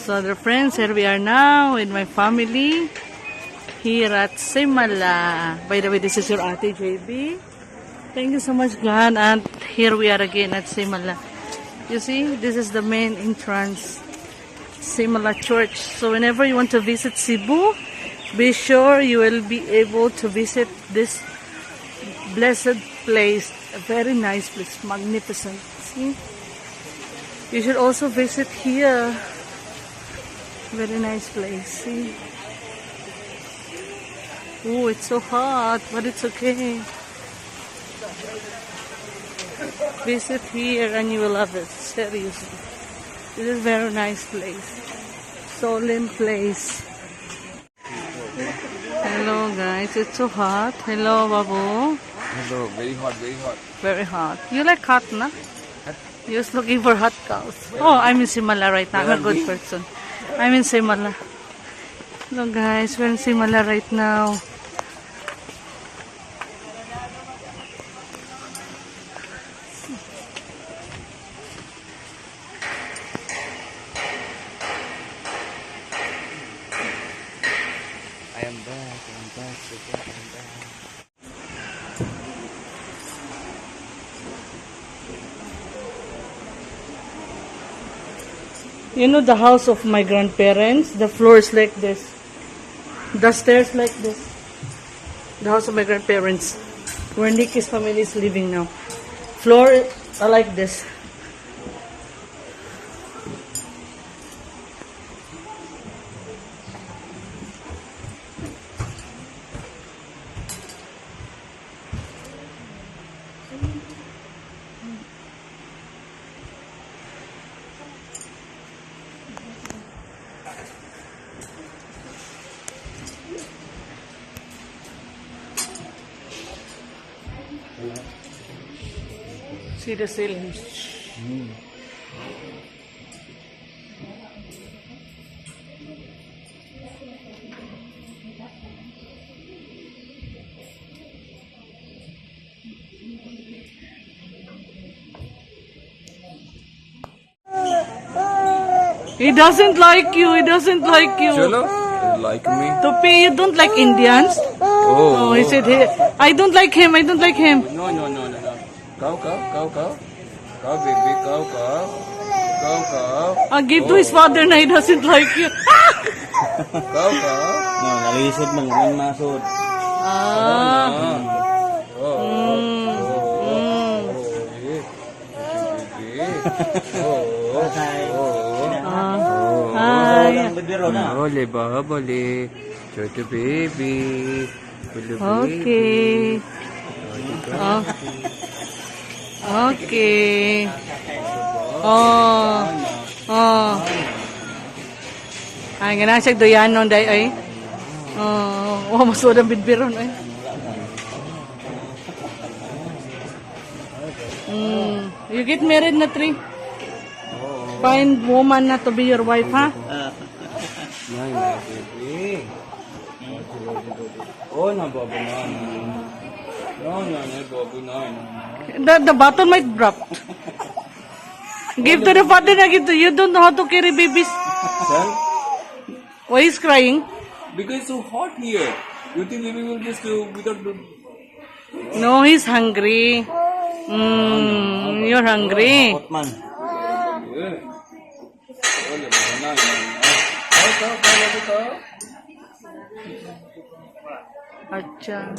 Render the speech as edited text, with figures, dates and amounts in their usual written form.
So, dear friends, here we are now with my family here at Simala. By the way, this is your Ate JB. Thank you so much, God. And here we are again at Simala. You see, this is the main entrance, Simala Church. So, whenever you want to visit Cebu, be sure you will be able to visit this blessed place. A very nice place, magnificent. See? You should also visit here. Very nice place. See? Oh, it's so hot, but it's okay. Visit here and you will love it. Seriously. This is a very nice place. Solemn place. Hello guys, it's so hot. Hello Babu. Hello, very hot, very hot. Very hot. You like hot, na? You're just looking for hot cows. Oh, I'm in Simala right now. I'm a good person. I'm in Simala. Hello guys, we're in Simala right now. I am back, I'm back. You know the house of my grandparents? The floor is like this. The stairs like this. The house of my grandparents. Where Nikki's family is living now. Floor are like this. See the ceilings. He doesn't like you. He doesn't like you. Cholo, you like me? Topi, you don't like Indians? Oh, he said, I don't like him. I don't like him. No. Go, baby, go. Give to his father na he doesn't like you. Go. No, nalisod man naman masod. Hi. Boleh. Choto baby. Okay. Okay. Ay, ganang siya doyan nun, day, ay. Masod ang bidbiron, ay. You get married na, Tri? Find woman na to be your wife, ha? Nay, baby. Oh, baby na. No, baby na. The button might drop. Give to the father na give to. You don't know how to carry babies. Son? Why he's crying? Because it's so hot here. You think baby will just without... No, he's hungry. You're hungry. Hot man. Yeah. Go. Acha.